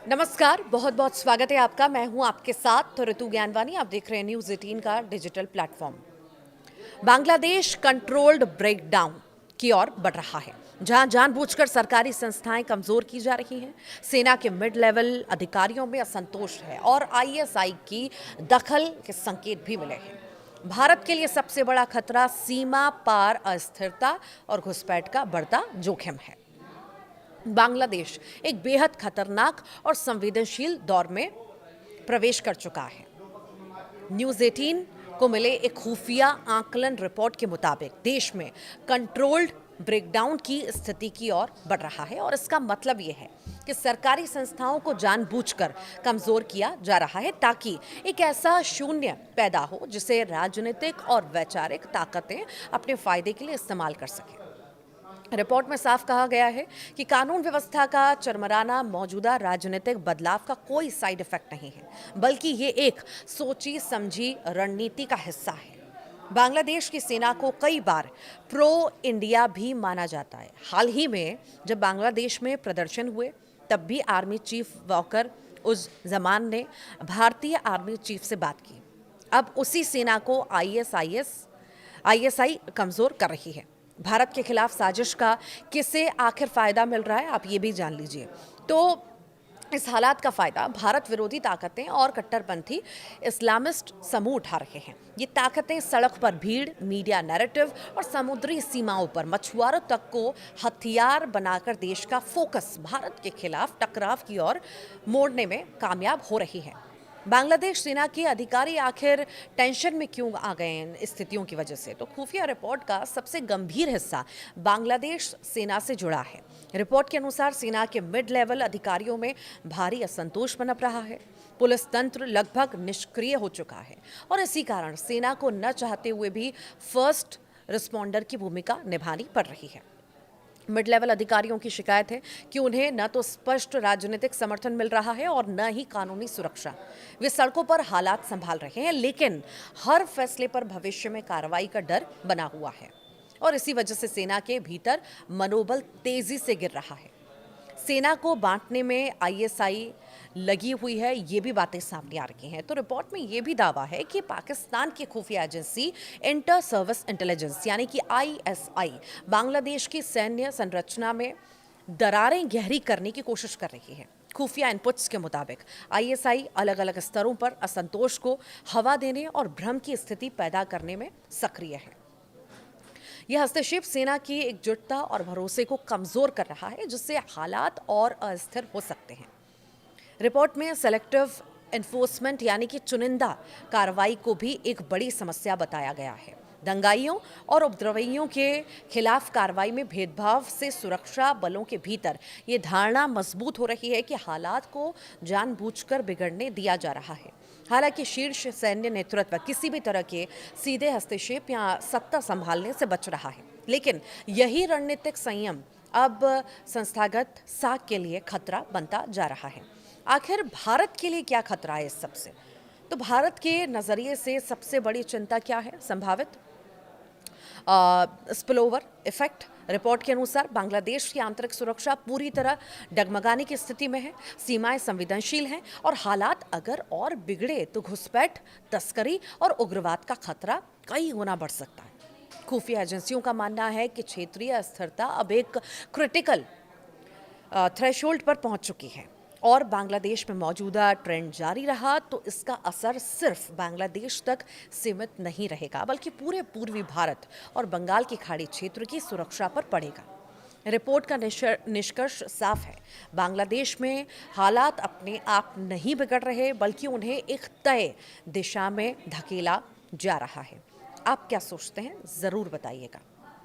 नमस्कार, बहुत बहुत स्वागत है आपका। मैं हूं आपके साथ ऋतु ज्ञानवानी। आप देख रहे हैं न्यूज़ 18 का digital platform. Bangladesh controlled breakdown की ओर बढ़ रहा है, जहां जानबूझकर सरकारी संस्थाएं कमजोर की जा रही हैं। सेना के मिड लेवल अधिकारियों में असंतोष है और आईएसआई की दखल के संकेत भी मिले हैं। भारत के लिए सबसे बड़ा खतरा सीमा पार अस्थिरता और घुसपैठ का बढ़ता जोखिम है। बांग्लादेश एक बेहद खतरनाक और संवेदनशील दौर में प्रवेश कर चुका है। न्यूज़ 18 को मिले एक खुफिया आकलन रिपोर्ट के मुताबिक देश में कंट्रोल्ड ब्रेकडाउन की स्थिति की ओर बढ़ रहा है और इसका मतलब यह है कि सरकारी संस्थाओं को जानबूझकर कमजोर किया जा रहा है ताकि एक ऐसा शून्य पैदा हो जिसे राजनीतिक और वैचारिक ताकतें अपने फायदे के लिए इस्तेमाल कर सकें। रिपोर्ट में साफ कहा गया है कि कानून व्यवस्था का चरमराना मौजूदा राजनीतिक बदलाव का कोई साइड इफेक्ट नहीं है, बल्कि ये एक सोची समझी रणनीति का हिस्सा है। बांग्लादेश की सेना को कई बार प्रो इंडिया भी माना जाता है। हाल ही में जब बांग्लादेश में प्रदर्शन हुए तब भी आर्मी चीफ वॉकर उस जमान ने भारतीय आर्मी चीफ से बात की। अब उसी सेना को आईएसआई कमजोर कर रही है। भारत के खिलाफ साजिश का किसे आखिर फायदा मिल रहा है, आप ये भी जान लीजिए। तो इस हालात का फायदा भारत विरोधी ताकतें और कट्टरपंथी इस्लामिस्ट समूह उठा रहे हैं। ये ताकतें सड़क पर भीड़, मीडिया नैरेटिव और समुद्री सीमाओं पर मछुआरों तक को हथियार बनाकर देश का फोकस भारत के खिलाफ टकराव की ओर मोड़ने में कामयाब हो रही है। बांग्लादेश सेना के अधिकारी आखिर टेंशन में क्यों आ गए इन स्थितियों की वजह से? तो खुफिया रिपोर्ट का सबसे गंभीर हिस्सा बांग्लादेश सेना से जुड़ा है। रिपोर्ट के अनुसार सेना के मिड लेवल अधिकारियों में भारी असंतोष पनप रहा है। पुलिस तंत्र लगभग निष्क्रिय हो चुका है और इसी कारण सेना को न चाहते हुए भी फर्स्ट रिस्पॉन्डर की भूमिका निभानी पड़ रही है। मिड लेवल अधिकारियों की शिकायत है कि उन्हें न तो स्पष्ट राजनीतिक समर्थन मिल रहा है और न ही कानूनी सुरक्षा। वे सड़कों पर हालात संभाल रहे हैं, लेकिन हर फैसले पर भविष्य में कार्रवाई का डर बना हुआ है और इसी वजह से सेना के भीतर मनोबल तेजी से गिर रहा है। सेना को बांटने में आईएसआई लगी हुई है, ये भी बातें सामने आ रही हैं। तो रिपोर्ट में ये भी दावा है कि पाकिस्तान की खुफिया एजेंसी इंटर सर्विस इंटेलिजेंस यानी कि आईएसआई बांग्लादेश की सैन्य संरचना में दरारें गहरी करने की कोशिश कर रही है। खुफिया इनपुट्स के मुताबिक आईएसआई अलग अलग स्तरों पर असंतोष को हवा देने और भ्रम की स्थिति पैदा करने में सक्रिय है। यह हस्तक्षेप सेना की एकजुटता और भरोसे को कमजोर कर रहा है, जिससे हालात और अस्थिर हो सकते हैं। रिपोर्ट में सेलेक्टिव एनफोर्समेंट यानी कि चुनिंदा कार्रवाई को भी एक बड़ी समस्या बताया गया है। दंगाइयों और उपद्रवियों के खिलाफ कार्रवाई में भेदभाव से सुरक्षा बलों के भीतर ये धारणा मजबूत हो रही है कि हालात को जानबूझकर बिगड़ने दिया जा रहा है। हालांकि शीर्ष सैन्य नेतृत्व किसी भी तरह के सीधे हस्तक्षेप या सत्ता संभालने से बच रहा है, लेकिन यही रणनीतिक संयम अब संस्थागत साख के लिए खतरा बनता जा रहा है। आखिर भारत के लिए क्या खतरा है इस सबसे? तो भारत के नज़रिए से सबसे बड़ी चिंता क्या है? संभावित स्पिलओवर इफेक्ट। रिपोर्ट के अनुसार बांग्लादेश की आंतरिक सुरक्षा पूरी तरह डगमगाने की स्थिति में है। सीमाएं संवेदनशील हैं और हालात अगर और बिगड़े तो घुसपैठ, तस्करी और उग्रवाद का खतरा कई गुना बढ़ सकता है। खुफिया एजेंसियों का मानना है कि क्षेत्रीय अस्थिरता अब एक क्रिटिकल थ्रेशोल्ड पर पहुंच चुकी है और बांग्लादेश में मौजूदा ट्रेंड जारी रहा तो इसका असर सिर्फ बांग्लादेश तक सीमित नहीं रहेगा, बल्कि पूरे पूर्वी भारत और बंगाल की खाड़ी क्षेत्र की सुरक्षा पर पड़ेगा। रिपोर्ट का निष्कर्ष साफ है। बांग्लादेश में हालात अपने आप नहीं बिगड़ रहे, बल्कि उन्हें एक तय दिशा में धकेला जा रहा है। आप क्या सोचते हैं? ज़रूर बताइएगा।